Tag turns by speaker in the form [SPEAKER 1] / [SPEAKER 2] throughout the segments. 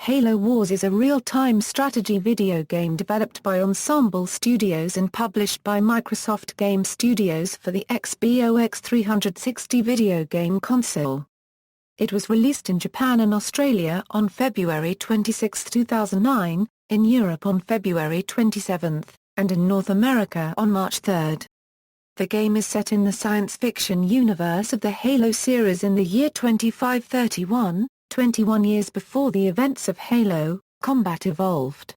[SPEAKER 1] Halo Wars is a real-time strategy video game developed by Ensemble Studios and published by Microsoft Game Studios for the Xbox 360 video game console. It was released in Japan and Australia on February 26, 2009, in Europe on February 27, and in North America on March 3. The game is set in the science fiction universe of the Halo series in the year 2531, 21 years before the events of Halo. Combat evolved.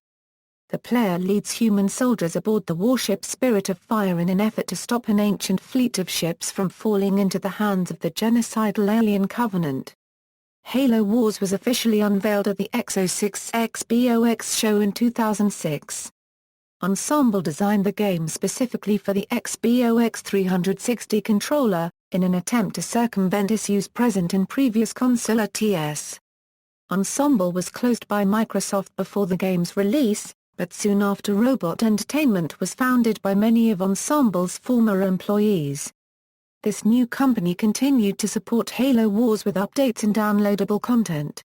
[SPEAKER 1] The player leads human soldiers aboard the warship Spirit of Fire in an effort to stop an ancient fleet of ships from falling into the hands of the genocidal alien Covenant. Halo Wars was officially unveiled at the X06 Xbox show in 2006. Ensemble designed the game specifically for the Xbox 360 controller, in an attempt to circumvent issues present in previous console RTS. Ensemble was closed by Microsoft before the game's release, but soon after Robot Entertainment was founded by many of Ensemble's former employees. This new company continued to support Halo Wars with updates and downloadable content.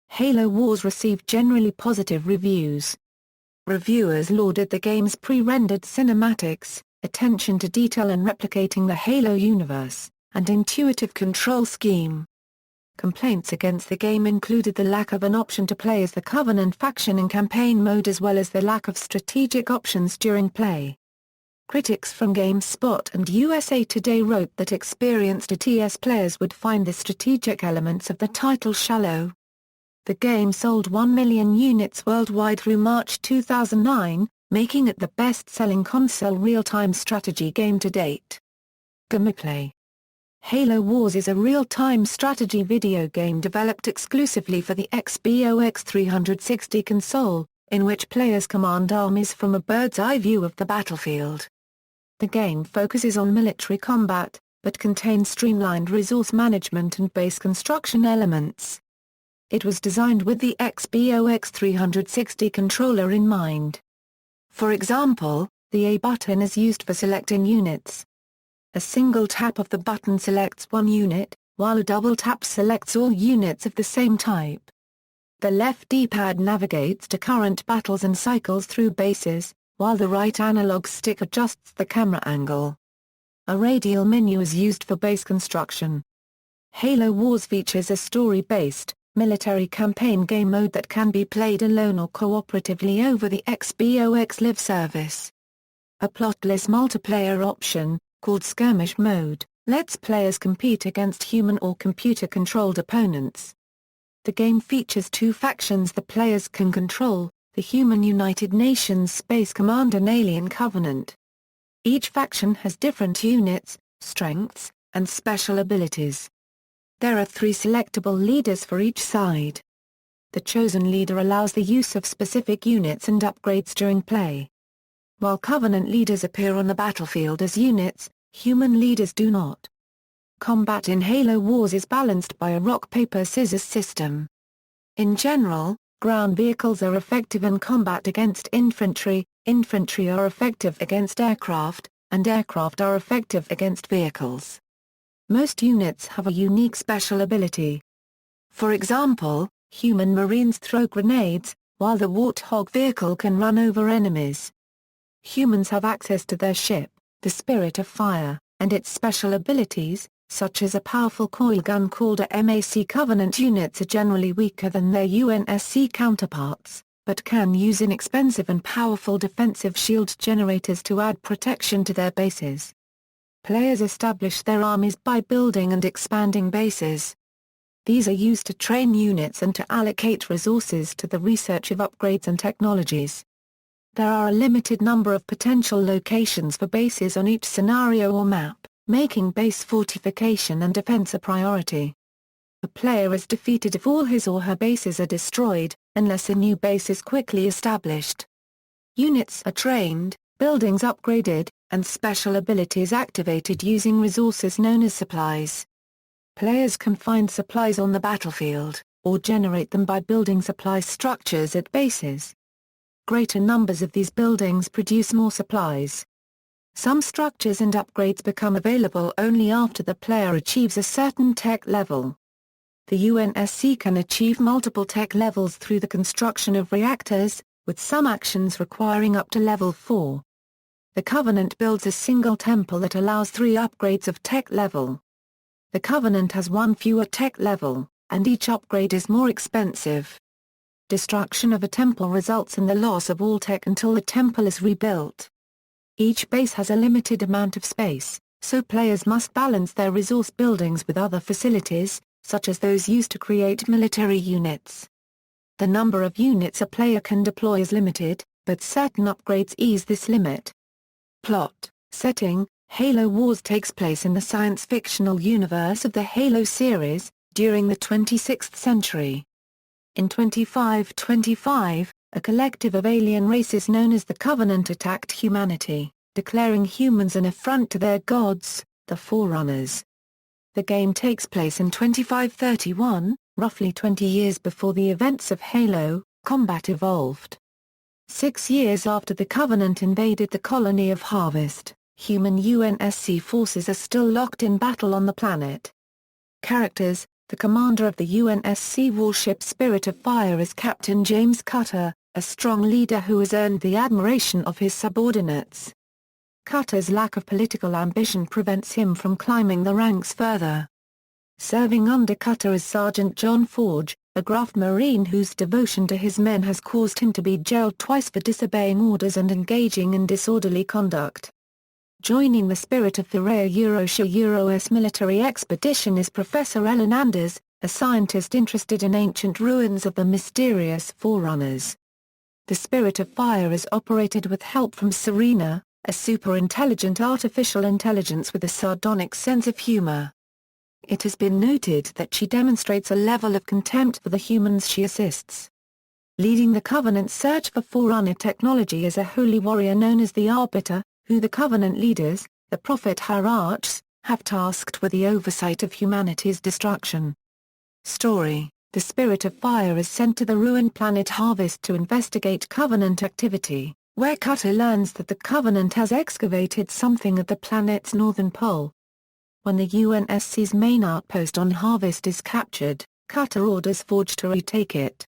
[SPEAKER 1] Halo Wars received generally positive reviews. Reviewers lauded the game's pre-rendered cinematics, attention to detail and replicating the Halo universe, and intuitive control scheme. Complaints against the game included the lack of an option to play as the Covenant faction in campaign mode as well as the lack of strategic options during play. Critics from GameSpot and USA Today wrote that experienced RTS players would find the strategic elements of the title shallow. The game sold 1 million units worldwide through March 2009, making it the best-selling console real-time strategy game to date. Gameplay. Halo Wars is a real-time strategy video game developed exclusively for the Xbox 360 console, in which players command armies from a bird's-eye view of the battlefield. The game focuses on military combat, but contains streamlined resource management and base construction elements. It was designed with the Xbox 360 controller in mind. For example, the A button is used for selecting units. A single tap of the button selects one unit, while a double tap selects all units of the same type. The left D-pad navigates to current battles and cycles through bases, while the right analog stick adjusts the camera angle. A radial menu is used for base construction. Halo Wars features a story-based, military campaign game mode that can be played alone or cooperatively over the Xbox Live service. A plotless multiplayer option, called Skirmish Mode, lets players compete against human or computer-controlled opponents. The game features two factions the players can control, the Human United Nations Space Command and Alien Covenant. Each faction has different units, strengths, and special abilities. There are 3 selectable leaders for each side. The chosen leader allows the use of specific units and upgrades during play. While Covenant leaders appear on the battlefield as units, human leaders do not. Combat in Halo Wars is balanced by a rock-paper-scissors system. In general, ground vehicles are effective in combat against infantry, infantry are effective against aircraft, and aircraft are effective against vehicles. Most units have a unique special ability. For example, human marines throw grenades, while the Warthog vehicle can run over enemies. Humans have access to their ship, the Spirit of Fire, and its special abilities, such as a powerful coil gun called a MAC. Covenant units are generally weaker than their UNSC counterparts, but can use inexpensive and powerful defensive shield generators to add protection to their bases. Players establish their armies by building and expanding bases. These are used to train units and to allocate resources to the research of upgrades and technologies. There are a limited number of potential locations for bases on each scenario or map, making base fortification and defense a priority. A player is defeated if all his or her bases are destroyed, unless a new base is quickly established. Units are trained, buildings upgraded, and special abilities activated using resources known as supplies. Players can find supplies on the battlefield, or generate them by building supply structures at bases. Greater numbers of these buildings produce more supplies. Some structures and upgrades become available only after the player achieves a certain tech level. the UNSC can achieve multiple tech levels through the construction of reactors, with some actions requiring up to level 4. The Covenant builds a single temple that allows 3 upgrades of tech level. The Covenant has 1 fewer tech level, and each upgrade is more expensive. Destruction of a temple results in the loss of all tech until the temple is rebuilt. Each base has a limited amount of space, so players must balance their resource buildings with other facilities, such as those used to create military units. The number of units a player can deploy is limited, but certain upgrades ease this limit. Plot, setting: Halo Wars takes place in the science-fictional universe of the Halo series, during the 26th century. In 2525, a collective of alien races known as the Covenant attacked humanity, declaring humans an affront to their gods, the Forerunners. The game takes place in 2531, roughly 20 years before the events of Halo. Combat evolved. 6 years after the Covenant invaded the colony of Harvest, human UNSC forces are still locked in battle on the planet. Characters: the commander of the UNSC warship Spirit of Fire is Captain James Cutter, a strong leader who has earned the admiration of his subordinates. Cutter's lack of political ambition prevents him from climbing the ranks further. Serving under Cutter is Sergeant John Forge, a Graft Marine whose devotion to his men has caused him to be jailed twice for disobeying orders and engaging in disorderly conduct. Joining the Spirit of Fire Euro's military expedition is Professor Ellen Anders, a scientist interested in ancient ruins of the mysterious Forerunners. The Spirit of Fire is operated with help from Serena, a super-intelligent artificial intelligence with a sardonic sense of humor. It has been noted that she demonstrates a level of contempt for the humans she assists. Leading the Covenant's search for Forerunner technology is a holy warrior known as the Arbiter, who the Covenant leaders, the Prophet Hierarchs, have tasked with the oversight of humanity's destruction. Story: the Spirit of Fire is sent to the ruined planet Harvest to investigate Covenant activity, where Cutter learns that the Covenant has excavated something at the planet's northern pole. When the UNSC's main outpost on Harvest is captured, Cutter orders Forge to retake it.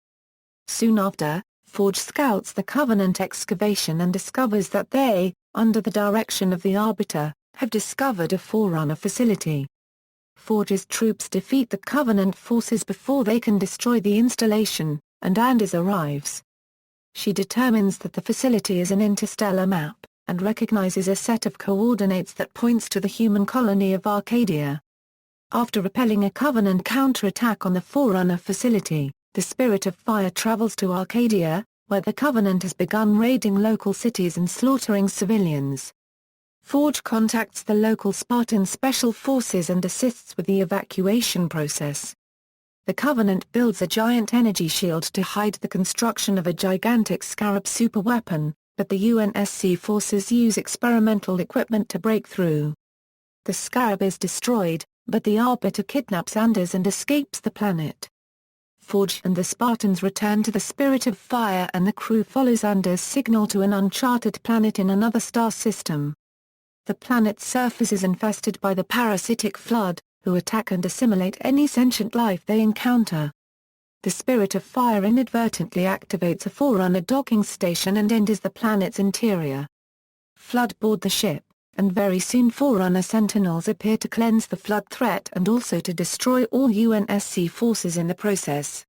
[SPEAKER 1] Soon after, Forge scouts the Covenant excavation and discovers that they, under the direction of the Arbiter, have discovered a Forerunner facility. Forge's troops defeat the Covenant forces before they can destroy the installation, and Anders arrives. She determines that the facility is an interstellar map, and recognizes a set of coordinates that points to the human colony of Arcadia. After repelling a Covenant counterattack on the Forerunner facility, the Spirit of Fire travels to Arcadia, where the Covenant has begun raiding local cities and slaughtering civilians. Forge contacts the local Spartan Special Forces and assists with the evacuation process. The Covenant builds a giant energy shield to hide the construction of a gigantic Scarab superweapon, but the UNSC forces use experimental equipment to break through. The Scarab is destroyed, but the Arbiter kidnaps Anders and escapes the planet. Forge and the Spartans return to the Spirit of Fire and the crew follows Anders' signal to an uncharted planet in another star system. The planet's surface is infested by the parasitic flood, who attack and assimilate any sentient life they encounter. The Spirit of Fire inadvertently activates a Forerunner docking station and enters the planet's interior. Flood board the ship, and very soon Forerunner sentinels appear to cleanse the flood threat and also to destroy all UNSC forces in the process.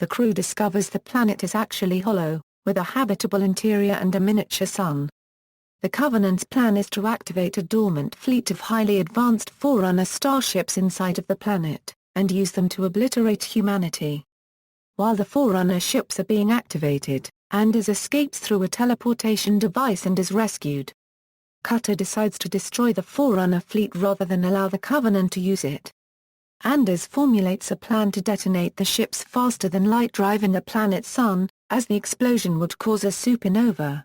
[SPEAKER 1] The crew discovers the planet is actually hollow, with a habitable interior and a miniature sun. The Covenant's plan is to activate a dormant fleet of highly advanced Forerunner starships inside of the planet, and use them to obliterate humanity. While the Forerunner ships are being activated, Anders escapes through a teleportation device and is rescued. Cutter decides to destroy the Forerunner fleet rather than allow the Covenant to use it. Anders formulates a plan to detonate the ships faster-than-light drive in the planet's sun, as the explosion would cause a supernova.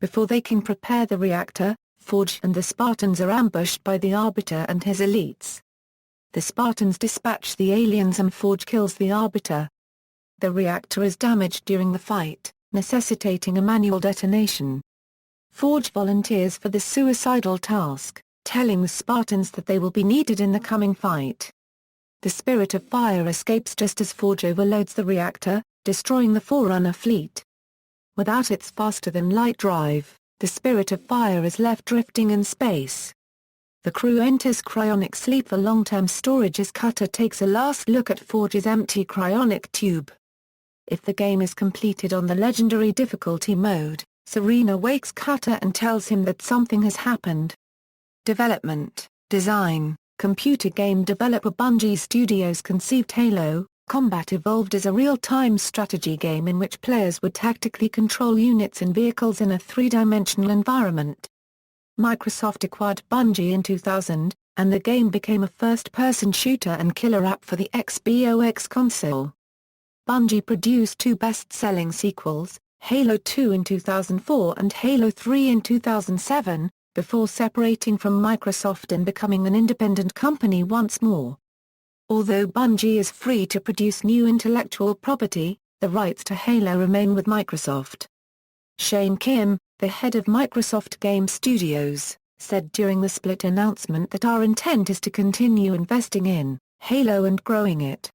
[SPEAKER 1] Before they can prepare the reactor, Forge and the Spartans are ambushed by the Arbiter and his elites. The Spartans dispatch the aliens and Forge kills the Arbiter. The reactor is damaged during the fight, necessitating a manual detonation. Forge volunteers for the suicidal task, telling the Spartans that they will be needed in the coming fight. the Spirit of Fire escapes just as Forge overloads the reactor, destroying the Forerunner fleet. Without its faster-than-light drive, the Spirit of Fire is left drifting in space. The crew enters cryonic sleep for long-term storage as Cutter takes a last look at Forge's empty cryonic tube. If the game is completed on the legendary difficulty mode, Serena wakes Cutter and tells him that something has happened. Development, design, computer game developer Bungie Studios conceived Halo. Combat evolved as a real-time strategy game in which players would tactically control units and vehicles in a three-dimensional environment. Microsoft acquired Bungie in 2000, and the game became a first-person shooter and killer app for the Xbox console. Bungie produced two best-selling sequels, Halo 2 in 2004 and Halo 3 in 2007, before separating from Microsoft and becoming an independent company once more. Although Bungie is free to produce new intellectual property, the rights to Halo remain with Microsoft. Shane Kim, the head of Microsoft Game Studios, said during the split announcement that our intent is to continue investing in Halo and growing it.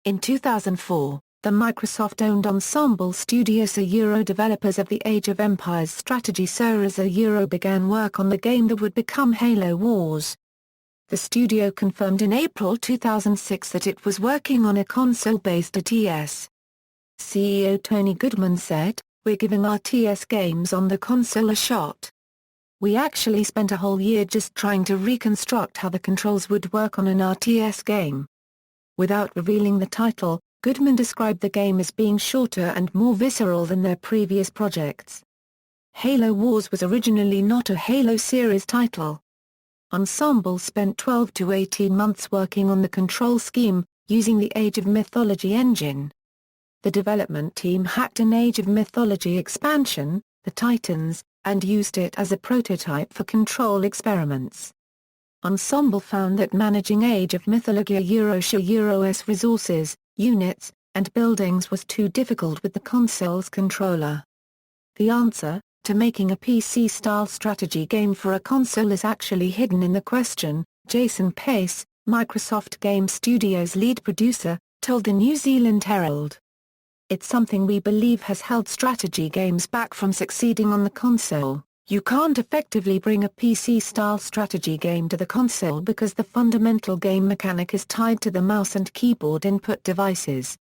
[SPEAKER 1] In 2004, the Microsoft-owned Ensemble Studios developers of the Age of Empires strategy series began work on the game that would become Halo Wars. The studio confirmed in April 2006 that it was working on a console-based RTS. CEO Tony Goodman said, "We're giving our TS games on the console a shot. We actually spent a whole year just trying to reconstruct how the controls would work on an RTS game." Without revealing the title, Goodman described the game as being shorter and more visceral than their previous projects. Halo Wars was originally not a Halo series title. Ensemble spent 12 to 18 months working on the control scheme, using the Age of Mythology engine. The development team hacked an Age of Mythology expansion, the Titans, and used it as a prototype for control experiments. Ensemble found that managing Age of Mythology's resources, units, and buildings was too difficult with the console's controller. The answer to making a PC-style strategy game for a console is actually hidden in the question, Jason Pace, Microsoft Game Studios lead producer, told the New Zealand Herald. "It's something we believe has held strategy games back from succeeding on the console. You can't effectively bring a PC-style strategy game to the console because the fundamental game mechanic is tied to the mouse and keyboard input devices.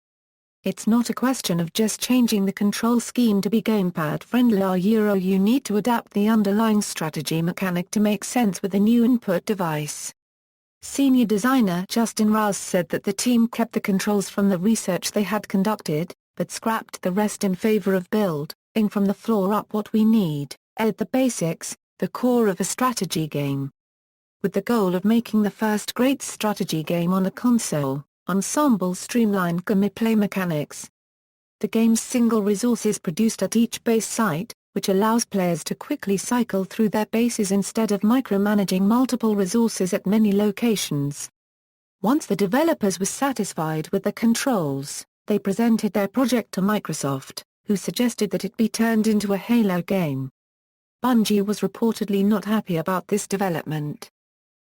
[SPEAKER 1] It's not a question of just changing the control scheme to be gamepad-friendly. You need to adapt the underlying strategy mechanic to make sense with a new input device." Senior designer Justin Rouse said that the team kept the controls from the research they had conducted, but scrapped the rest in favor of building from the floor up what we need, at the basics, the core of a strategy game. With the goal of making the first great strategy game on a console, Ensemble streamlined gameplay mechanics. The game's single resource is produced at each base site, which allows players to quickly cycle through their bases instead of micromanaging multiple resources at many locations. Once the developers were satisfied with the controls, they presented their project to Microsoft, who suggested that it be turned into a Halo game. Bungie was reportedly not happy about this development.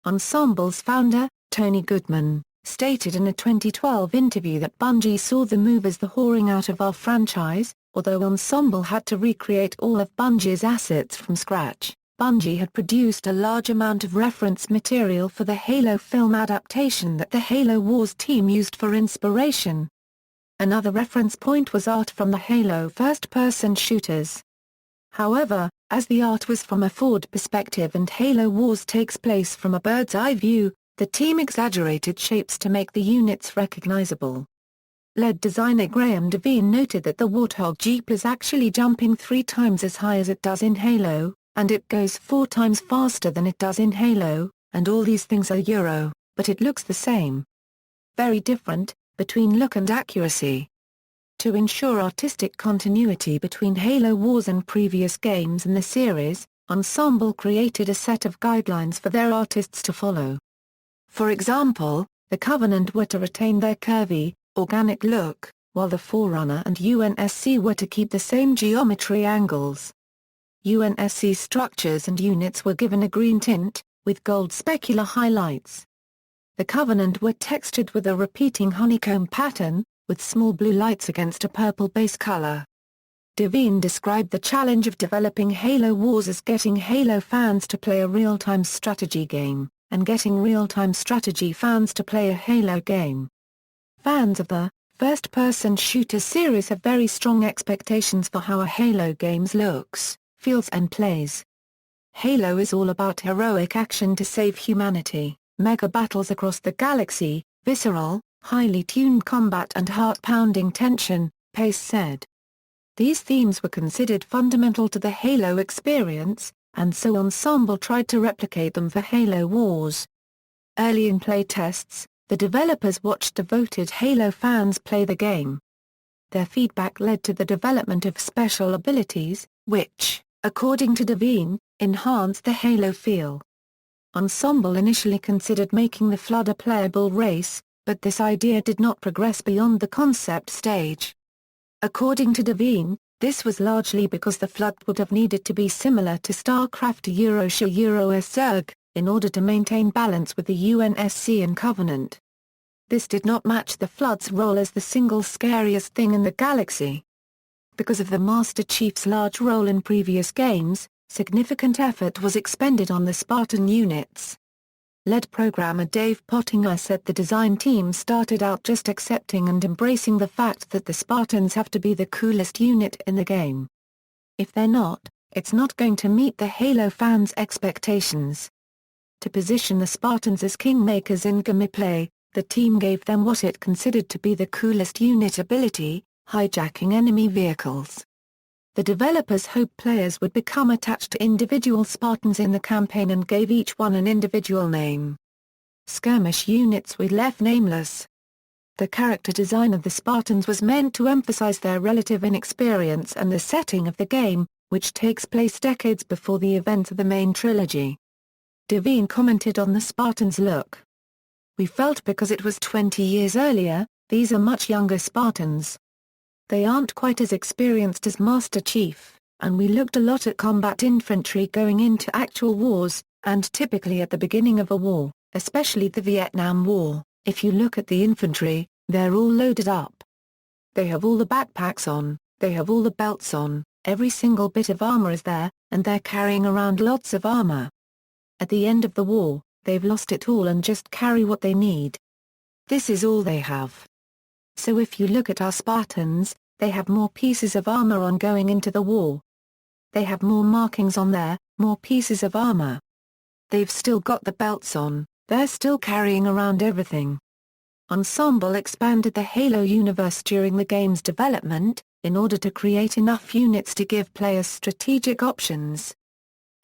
[SPEAKER 1] Ensemble's founder, Tony Goodman, stated in a 2012 interview that Bungie saw the move as the whoring out of our franchise. Although Ensemble had to recreate all of Bungie's assets from scratch, Bungie had produced a large amount of reference material for the Halo film adaptation that the Halo Wars team used for inspiration. Another reference point was art from the Halo first-person shooters. However, as the art was from a forward perspective and Halo Wars takes place from a bird's-eye view, the team exaggerated shapes to make the units recognizable. Lead designer Graham Devine noted that the Warthog Jeep is actually jumping 3 times as high as it does in Halo, and it goes 4 times faster than it does in Halo, and all these things are but it looks the same. Very different, between look and accuracy. To ensure artistic continuity between Halo Wars and previous games in the series, Ensemble created a set of guidelines for their artists to follow. For example, the Covenant were to retain their curvy, organic look, while the Forerunner and UNSC were to keep the same geometry angles. UNSC structures and units were given a green tint, with gold specular highlights. the Covenant were textured with a repeating honeycomb pattern, with small blue lights against a purple base color. Devine described the challenge of developing Halo Wars as getting Halo fans to play a real-time strategy game, and getting real-time strategy fans to play a Halo game. Fans of the first-person shooter series have very strong expectations for how a Halo game looks, feels and plays. Halo is all about heroic action to save humanity, mega battles across the galaxy, visceral, highly tuned combat and heart-pounding tension, Pace said. These themes were considered fundamental to the Halo experience, and so Ensemble tried to replicate them for Halo Wars. Early in play tests, the developers watched devoted Halo fans play the game. Their feedback led to the development of special abilities, which, according to Devine, enhanced the Halo feel. Ensemble initially considered making the Flood a playable race, but this idea did not progress beyond the concept stage. According to Devine, this was largely because the Flood would have needed to be similar to StarCraft Zerg, in order to maintain balance with the UNSC and Covenant. This did not match the Flood's role as the single scariest thing in the galaxy. Because of the Master Chief's large role in previous games, significant effort was expended on the Spartan units. Lead programmer Dave Pottinger said the design team started out just accepting and embracing the fact that the Spartans have to be the coolest unit in the game. If they're not, it's not going to meet the Halo fans' expectations. To position the Spartans as kingmakers in gameplay, the team gave them what it considered to be the coolest unit ability, hijacking enemy vehicles. The developers hoped players would become attached to individual Spartans in the campaign and gave each one an individual name. Skirmish units were left nameless. The character design of the Spartans was meant to emphasize their relative inexperience and the setting of the game, which takes place decades before the events of the main trilogy. Devine commented on the Spartans' look. "We felt because it was 20 years earlier, these are much younger Spartans. They aren't quite as experienced as Master Chief, and we looked a lot at combat infantry going into actual wars, and typically at the beginning of a war, especially the Vietnam War, if you look at the infantry, they're all loaded up. They have all the backpacks on, they have all the belts on, every single bit of armor is there, and they're carrying around lots of armor. At the end of the war, they've lost it all and just carry what they need. This is all they have. So if you look at our Spartans, they have more pieces of armor on going into the war. They have more markings on there, more pieces of armor. They've still got the belts on, they're still carrying around everything." Ensemble expanded the Halo universe during the game's development, in order to create enough units to give players strategic options.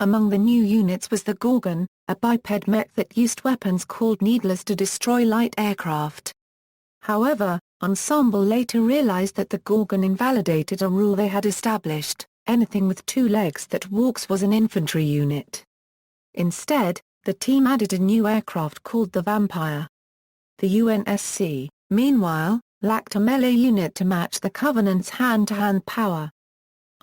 [SPEAKER 1] Among the new units was the Gorgon, a biped mech that used weapons called needlers to destroy light aircraft. However, Ensemble later realized that the Gorgon invalidated a rule they had established: anything with 2 legs that walks was an infantry unit. Instead, the team added a new aircraft called the Vampire. The UNSC, meanwhile, lacked a melee unit to match the Covenant's hand-to-hand power.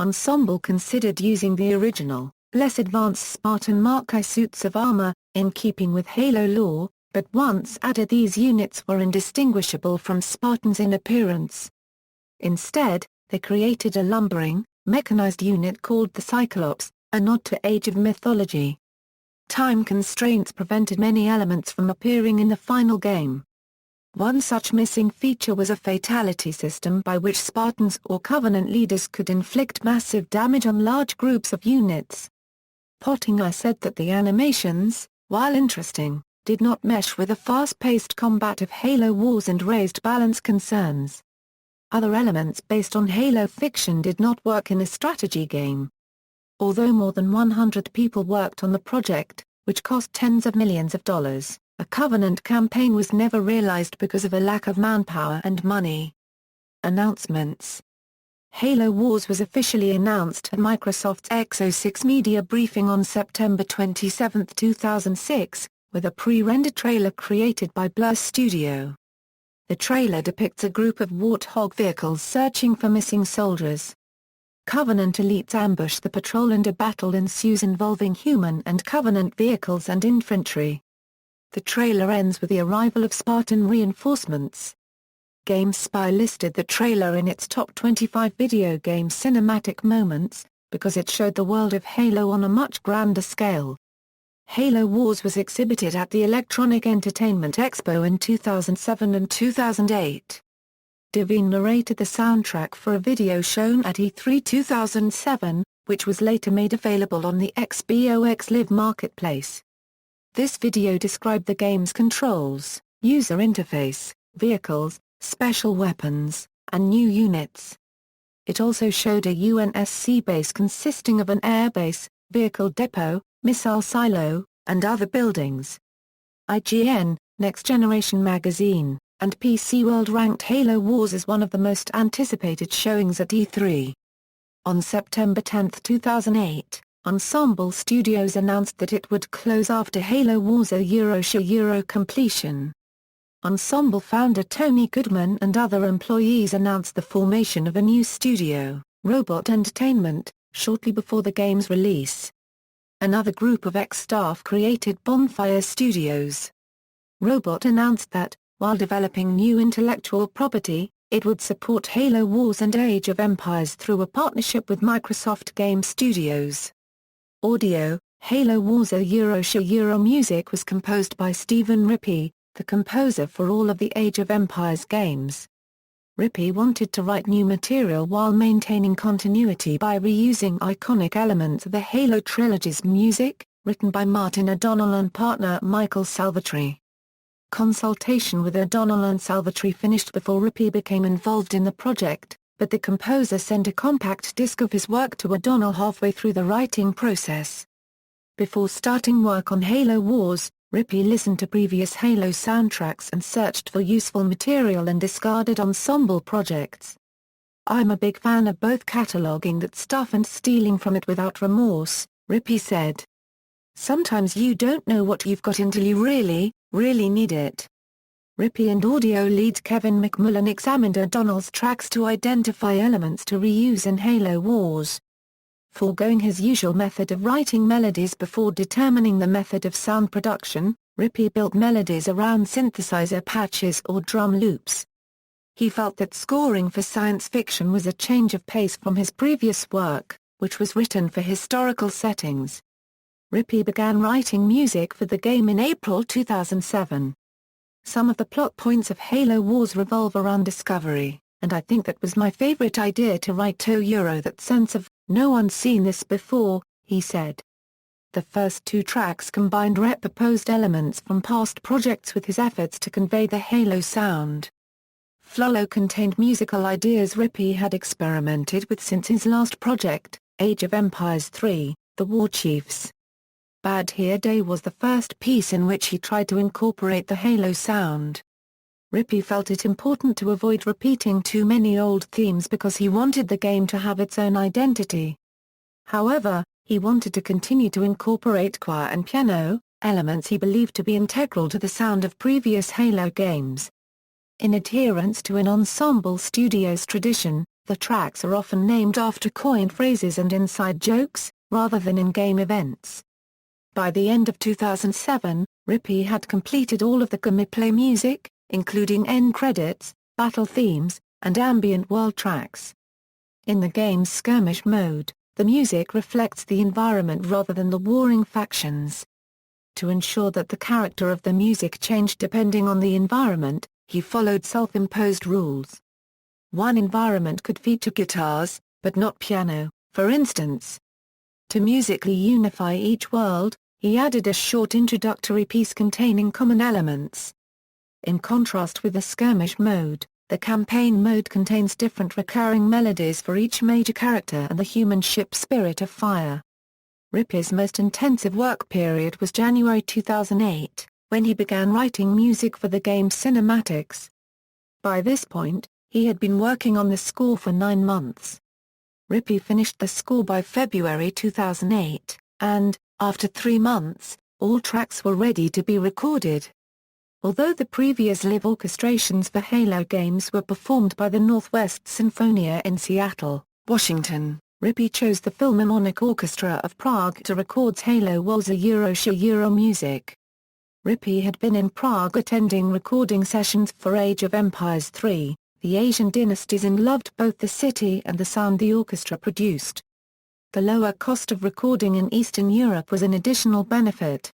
[SPEAKER 1] Ensemble considered using the original, less advanced Spartan Mark I suits of armor, in keeping with Halo lore, but once added these units were indistinguishable from Spartans in appearance. Instead, they created a lumbering, mechanized unit called the Cyclops, a nod to Age of Mythology. Time constraints prevented many elements from appearing in the final game. One such missing feature was a fatality system by which Spartans or Covenant leaders could inflict massive damage on large groups of units. Pottinger said that the animations, while interesting, did not mesh with the fast-paced combat of Halo Wars and raised balance concerns. Other elements based on Halo fiction did not work in a strategy game. Although more than 100 people worked on the project, which cost tens of millions of dollars, a Covenant campaign was never realized because of a lack of manpower and money. Announcements. Halo Wars was officially announced at Microsoft's X06 media briefing on September 27, 2006, with a pre-rendered trailer created by Blur Studio. The trailer depicts a group of Warthog vehicles searching for missing soldiers. Covenant elites ambush the patrol and a battle ensues involving human and Covenant vehicles and infantry. The trailer ends with the arrival of Spartan reinforcements. GameSpy listed the trailer in its top 25 video game cinematic moments, because it showed the world of Halo on a much grander scale. Halo Wars was exhibited at the Electronic Entertainment Expo in 2007 and 2008. Devine narrated the soundtrack for a video shown at E3 2007, which was later made available on the Xbox Live Marketplace. This video described the game's controls, user interface, vehicles, special weapons, and new units. It also showed a UNSC base consisting of an airbase, vehicle depot, missile silo, and other buildings. IGN, Next Generation Magazine, and PC World ranked Halo Wars as one of the most anticipated showings at E3. On September 10, 2008, Ensemble Studios announced that it would close after Halo Wars Euro completion. Ensemble founder Tony Goodman and other employees announced the formation of a new studio, Robot Entertainment, shortly before the game's release. Another group of ex-staff created Bonfire Studios. Robot announced that, while developing new intellectual property, it would support Halo Wars and Age of Empires through a partnership with Microsoft Game Studios. Audio, Halo Wars Euro music was composed by Stephen Rippey, the composer for all of the Age of Empires games. Rippey wanted to write new material while maintaining continuity by reusing iconic elements of the Halo trilogy's music, written by Martin O'Donnell and partner Michael Salvatore. Consultation with O'Donnell and Salvatore finished before Rippey became involved in the project, but the composer sent a compact disc of his work to O'Donnell halfway through the writing process. Before starting work on Halo Wars, Rippey listened to previous Halo soundtracks and searched for useful material and discarded ensemble projects. "I'm a big fan of both cataloging that stuff and stealing from it without remorse," Rippey said. "Sometimes you don't know what you've got until you really, really need it." Rippey and audio lead Kevin McMullen examined O'Donnell's tracks to identify elements to reuse in Halo Wars. Foregoing his usual method of writing melodies before determining the method of sound production, Rippey built melodies around synthesizer patches or drum loops. He felt that scoring for science fiction was a change of pace from his previous work, which was written for historical settings. Rippey began writing music for the game in April 2007. "Some of the plot points of Halo Wars revolve around discovery, and I think that was my favorite idea to write that sense of, no one's seen this before," he said. The first two tracks combined repurposed elements from past projects with his efforts to convey the Halo sound. Flolo contained musical ideas Rippey had experimented with since his last project, Age of Empires 3, The Warchiefs. Bad Hair Day was the first piece in which he tried to incorporate the Halo sound. Rippey felt it important to avoid repeating too many old themes because he wanted the game to have its own identity. However, he wanted to continue to incorporate choir and piano, elements he believed to be integral to the sound of previous Halo games. In adherence to an Ensemble Studios tradition, the tracks are often named after coined phrases and inside jokes, rather than in-game events. By the end of 2007, Rippey had completed all of the gameplay music, including end credits, battle themes, and ambient world tracks. In the game's skirmish mode, the music reflects the environment rather than the warring factions. To ensure that the character of the music changed depending on the environment, he followed self-imposed rules. One environment could feature guitars, but not piano, for instance. To musically unify each world, he added a short introductory piece containing common elements. In contrast with the skirmish mode, the campaign mode contains different recurring melodies for each major character and the human ship Spirit of Fire. Rippey's most intensive work period was January 2008, when he began writing music for the game's cinematics. By this point, he had been working on the score for 9 months. Rippey finished the score by February 2008, and, after 3 months, all tracks were ready to be recorded. Although the previous live orchestrations for Halo games were performed by the Northwest Sinfonia in Seattle, Washington, Rippey chose the Philharmonic Orchestra of Prague to record Halo Wars Euro music. Rippey had been in Prague attending recording sessions for Age of Empires 3, The Asian Dynasties, and loved both the city and the sound the orchestra produced. The lower cost of recording in Eastern Europe was an additional benefit.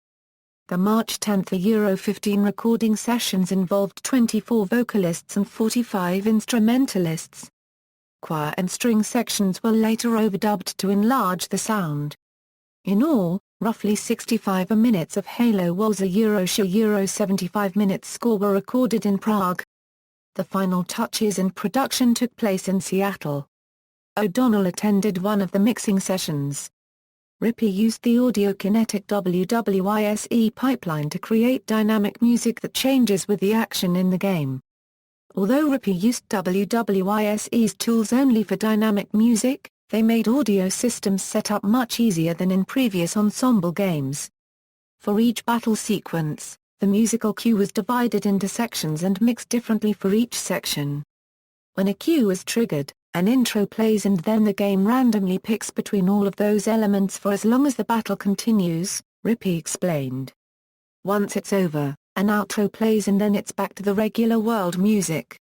[SPEAKER 1] The March 10 Euro 15 recording sessions involved 24 vocalists and 45 instrumentalists. Choir and string sections were later overdubbed to enlarge the sound. In all, roughly 65 minutes of Halo Wars a Euro 75 minutes score were recorded in Prague. The final touches and production took place in Seattle. O'Donnell attended one of the mixing sessions. Rippey used the Audio-Kinetic WWISE pipeline to create dynamic music that changes with the action in the game. Although Rippey used WWISE's tools only for dynamic music, they made audio systems setup much easier than in previous Ensemble games. For each battle sequence, the musical cue was divided into sections and mixed differently for each section. When a cue is triggered, an intro plays and then the game randomly picks between all of those elements for as long as the battle continues, Rippey explained. Once it's over, an outro plays and then it's back to the regular world music.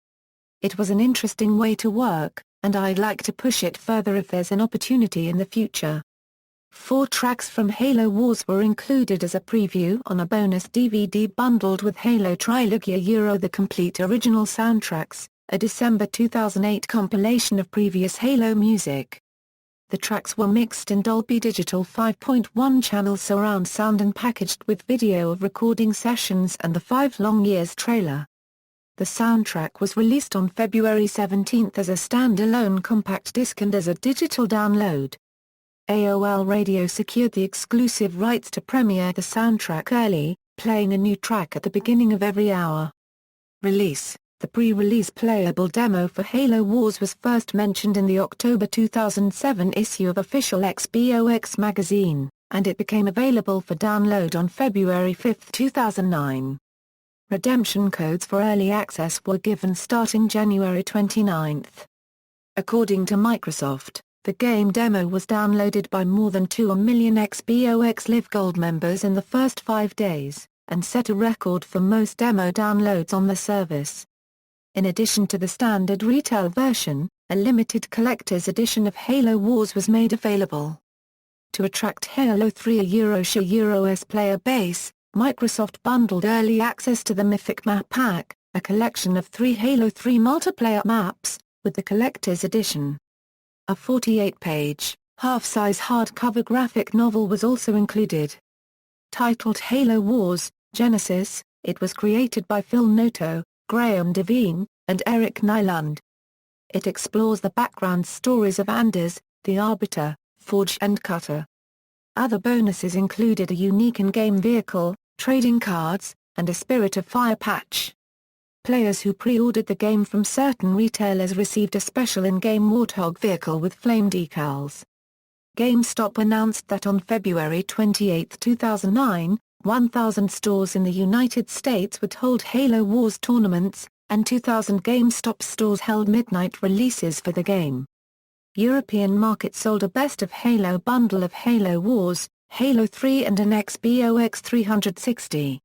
[SPEAKER 1] It was an interesting way to work, and I'd like to push it further if there's an opportunity in the future. 4 tracks from Halo Wars were included as a preview on a bonus DVD bundled with Halo Trilogy Euro the complete original soundtracks, a December 2008 compilation of previous Halo music. The tracks were mixed in Dolby Digital 5.1 channel surround sound and packaged with video of recording sessions and the 5 Long Years trailer. The soundtrack was released on February 17 as a standalone compact disc and as a digital download. AOL Radio secured the exclusive rights to premiere the soundtrack early, playing a new track at the beginning of every hour. Release. The pre-release playable demo for Halo Wars was first mentioned in the October 2007 issue of Official XBOX magazine, and it became available for download on February 5, 2009. Redemption codes for early access were given starting January 29. According to Microsoft, the game demo was downloaded by more than 2 million XBOX Live Gold members in the first 5 days, and set a record for most demo downloads on the service. In addition to the standard retail version, a limited collector's edition of Halo Wars was made available. To attract Halo 3 Euro's player base, Microsoft bundled early access to the Mythic Map Pack, a collection of 3 Halo 3 multiplayer maps, with the collector's edition. A 48-page, half-size hardcover graphic novel was also included. Titled Halo Wars, Genesis, it was created by Phil Noto, Graham Devine, and Eric Nylund. It explores the background stories of Anders, the Arbiter, Forge and Cutter. Other bonuses included a unique in-game vehicle, trading cards, and a Spirit of Fire patch. Players who pre-ordered the game from certain retailers received a special in-game Warthog vehicle with flame decals. GameStop announced that on February 28, 2009, 1,000 stores in the United States would hold Halo Wars tournaments, and 2,000 GameStop stores held midnight releases for the game. European market sold a Best of Halo bundle of Halo Wars, Halo 3 and an XBOX 360.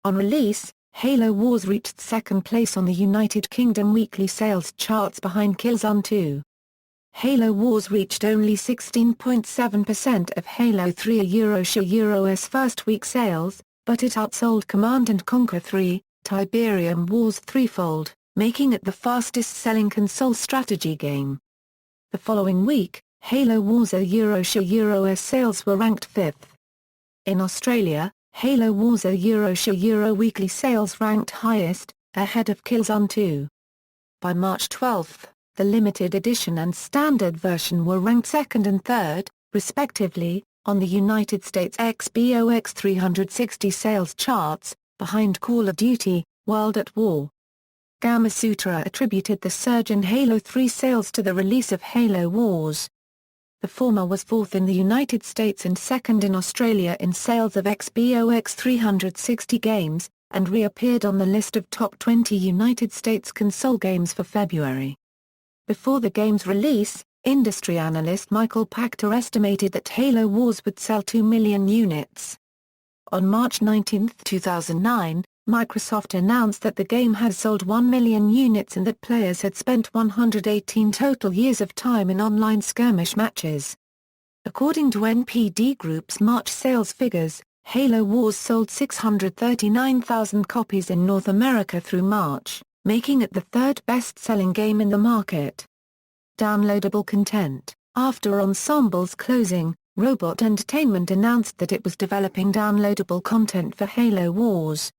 [SPEAKER 1] On release, Halo Wars reached second place on the United Kingdom weekly sales charts behind Killzone 2. Halo Wars reached only 16.7% of Halo 3 Euro's first week sales, but it outsold Command & Conquer 3, Tiberium Wars threefold, making it the fastest-selling console strategy game. The following week, Halo Wars Euro's sales were ranked 5th. In Australia, Halo Wars Euro weekly sales ranked highest, ahead of Killzone 2. By March 12, the limited edition and standard version were ranked 2nd and 3rd, respectively, on the United States XBOX 360 sales charts, behind Call of Duty: World at War. Gamasutra attributed the surge in Halo 3 sales to the release of Halo Wars. The former was 4th in the United States and 2nd in Australia in sales of XBOX 360 games, and reappeared on the list of top 20 United States console games for February. Before the game's release, industry analyst Michael Pachter estimated that Halo Wars would sell 2 million units. On March 19, 2009, Microsoft announced that the game had sold 1 million units and that players had spent 118 total years of time in online skirmish matches. According to NPD Group's March sales figures, Halo Wars sold 639,000 copies in North America through March, making it the third best-selling game in the market. Downloadable content. After Ensemble's closing, Robot Entertainment announced that it was developing downloadable content for Halo Wars.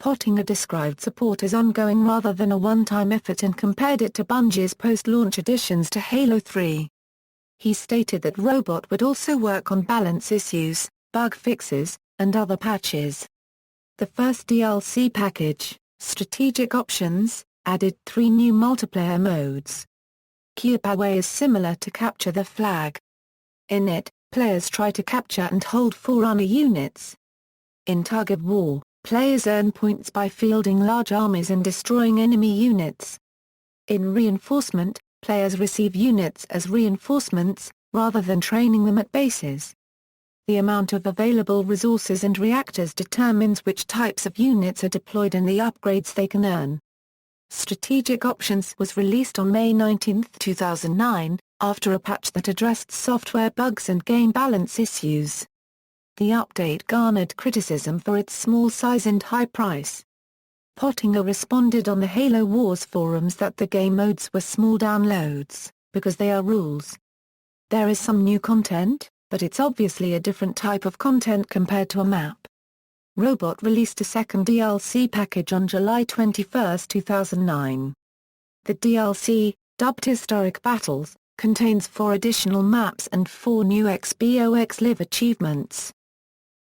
[SPEAKER 1] Pottinger described support as ongoing rather than a one-time effort and compared it to Bungie's post-launch additions to Halo 3. He stated that Robot would also work on balance issues, bug fixes, and other patches. The first DLC package, Strategic Options, added 3 new multiplayer modes. Keep Away is similar to Capture the Flag. In it, players try to capture and hold Forerunner units. In Tug of War, players earn points by fielding large armies and destroying enemy units. In Reinforcement, players receive units as reinforcements, rather than training them at bases. The amount of available resources and reactors determines which types of units are deployed and the upgrades they can earn. Strategic Options was released on May 19, 2009, after a patch that addressed software bugs and game balance issues. The update garnered criticism for its small size and high price. Pottinger responded on the Halo Wars forums that the game modes were small downloads, because they are rules. There is some new content, but it's obviously a different type of content compared to a map. Robot released a second DLC package on July 21, 2009. The DLC, dubbed Historic Battles, contains 4 additional maps and 4 new XBOX Live achievements.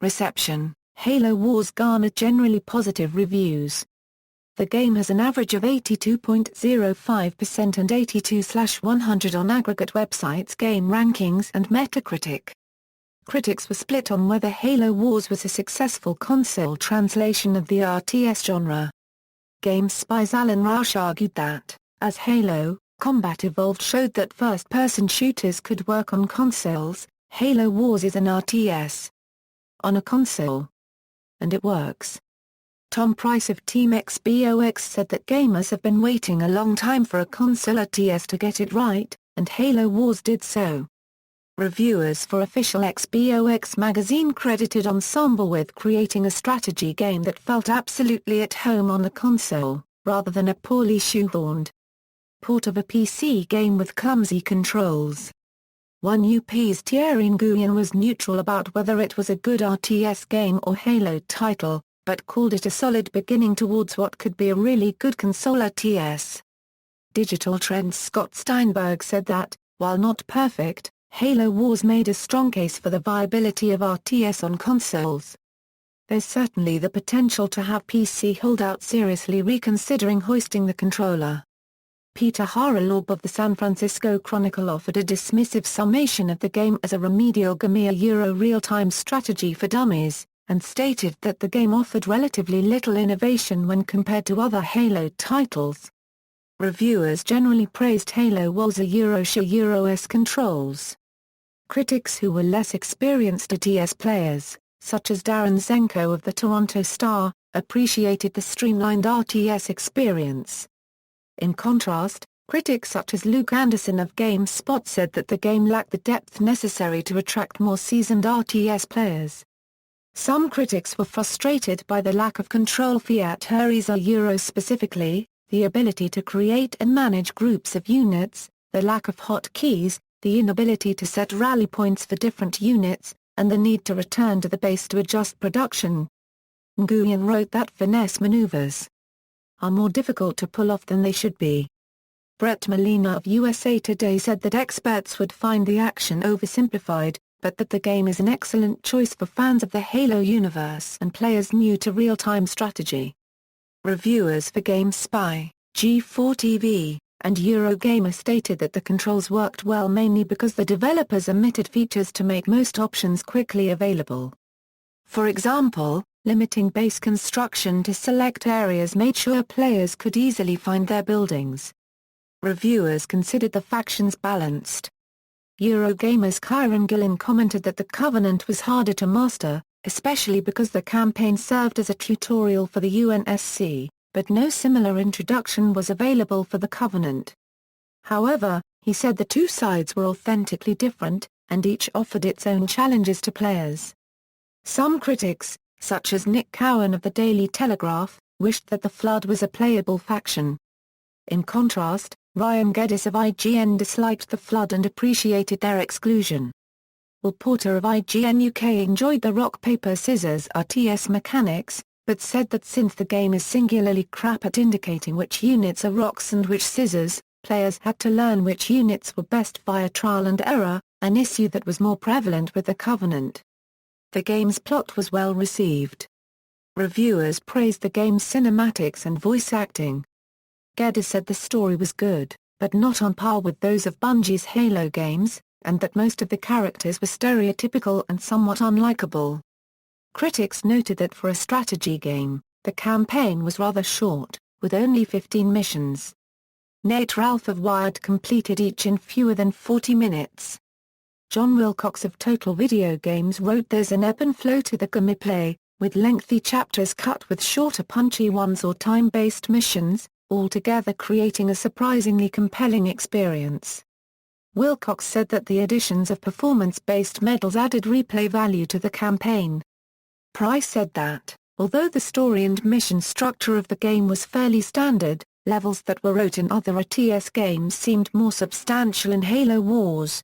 [SPEAKER 1] Reception. Halo Wars garnered generally positive reviews. The game has an average of 82.05% and 82/100 on aggregate websites Game Rankings and Metacritic. Critics were split on whether Halo Wars was a successful console translation of the RTS genre. GameSpy's Alan Roush argued that, as Halo, Combat Evolved showed that first-person shooters could work on consoles, Halo Wars is an RTS on a console. And it works. Tom Price of Team XBOX said that gamers have been waiting a long time for a console RTS to get it right, and Halo Wars did so. Reviewers for official XBOX magazine credited Ensemble with creating a strategy game that felt absolutely at home on the console, rather than a poorly shoehorned port of a PC game with clumsy controls. One UP's Thierry Nguyen was neutral about whether it was a good RTS game or Halo title, but called it a solid beginning towards what could be a really good console RTS. Digital Trends Scott Steinberg said that, while not perfect, Halo Wars made a strong case for the viability of RTS on consoles. There's certainly the potential to have PC holdouts seriously reconsidering hoisting the controller. Peter Haralaub of the San Francisco Chronicle offered a dismissive summation of the game as a remedial Euro real-time strategy for dummies, and stated that the game offered relatively little innovation when compared to other Halo titles. Reviewers generally praised Halo Wars' Euro controls. Critics who were less experienced RTS players, such as Darren Zenko of the Toronto Star, appreciated the streamlined RTS experience. In contrast, critics such as Luke Anderson of GameSpot said that the game lacked the depth necessary to attract more seasoned RTS players. Some critics were frustrated by the lack of control Fiat Hurriza Euro specifically, the ability to create and manage groups of units, the lack of hotkeys, the inability to set rally points for different units, and the need to return to the base to adjust production. Nguyen wrote that finesse maneuvers are more difficult to pull off than they should be. Brett Molina of USA Today said that experts would find the action oversimplified, but that the game is an excellent choice for fans of the Halo universe and players new to real-time strategy. Reviewers for GameSpy, G4TV, and Eurogamer stated that the controls worked well mainly because the developers omitted features to make most options quickly available. For example, limiting base construction to select areas made sure players could easily find their buildings. Reviewers considered the factions balanced. Eurogamer's Kyron Gillen commented that the Covenant was harder to master, especially because the campaign served as a tutorial for the UNSC, but no similar introduction was available for the Covenant. However, he said the two sides were authentically different, and each offered its own challenges to players. Some critics, such as Nick Cowan of the Daily Telegraph, wished that the Flood was a playable faction. In contrast, Ryan Geddes of IGN disliked the Flood and appreciated their exclusion. Will Porter of IGN UK enjoyed the rock-paper-scissors RTS mechanics, but said that since the game is singularly crap at indicating which units are rocks and which scissors, players had to learn which units were best via trial and error, an issue that was more prevalent with the Covenant. The game's plot was well received. Reviewers praised the game's cinematics and voice acting. Geddes said the story was good, but not on par with those of Bungie's Halo games, and that most of the characters were stereotypical and somewhat unlikable. Critics noted that for a strategy game, the campaign was rather short, with only 15 missions. Nate Ralph of Wired completed each in fewer than 40 minutes. John Wilcox of Total Video Games wrote, "There's an ebb and flow to the gameplay, with lengthy chapters cut with shorter punchy ones or time-based missions, altogether creating a surprisingly compelling experience." Wilcox said that the additions of performance-based medals added replay value to the campaign. Price said that, although the story and mission structure of the game was fairly standard, levels that were wrote in other RTS games seemed more substantial in Halo Wars.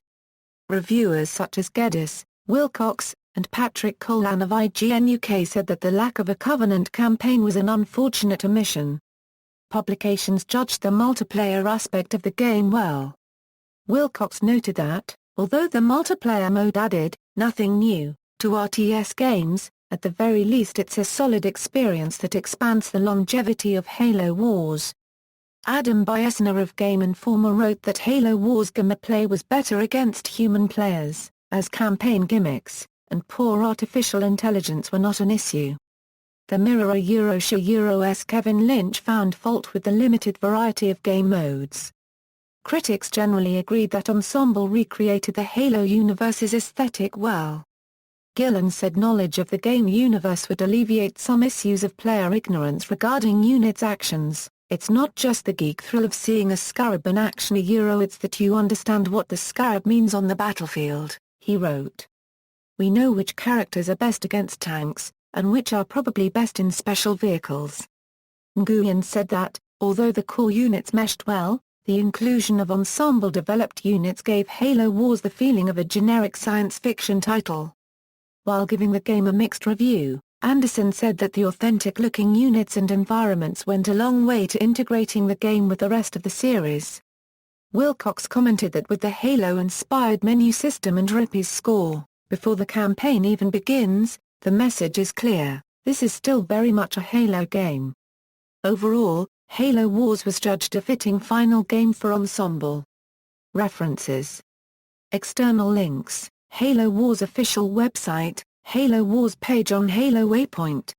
[SPEAKER 1] Reviewers such as Geddes, Wilcox, and Patrick Colan of IGN UK said that the lack of a Covenant campaign was an unfortunate omission. Publications judged the multiplayer aspect of the game well. Wilcox noted that, although the multiplayer mode added nothing new to RTS games, at the very least it's a solid experience that expands the longevity of Halo Wars. Adam Biesner of Game Informer wrote that Halo Wars gameplay was better against human players, as campaign gimmicks and poor artificial intelligence were not an issue. The Mirror Euro's Kevin Lynch found fault with the limited variety of game modes. Critics generally agreed that Ensemble recreated the Halo universe's aesthetic well. Gillen said knowledge of the game universe would alleviate some issues of player ignorance regarding units' actions. "It's not just the geek thrill of seeing a scarab in action, it's that you understand what the scarab means on the battlefield," he wrote. "We know which characters are best against tanks, and which are probably best in special vehicles." Nguyen said that, although the core units meshed well, the inclusion of Ensemble-developed units gave Halo Wars the feeling of a generic science fiction title. While giving the game a mixed review, Anderson said that the authentic-looking units and environments went a long way to integrating the game with the rest of the series. Wilcox commented that with the Halo-inspired menu system and Rippy's score, before the campaign even begins, the message is clear: this is still very much a Halo game. Overall, Halo Wars was judged a fitting final game for Ensemble. References. External links: Halo Wars official website, Halo Wars page on Halo Waypoint.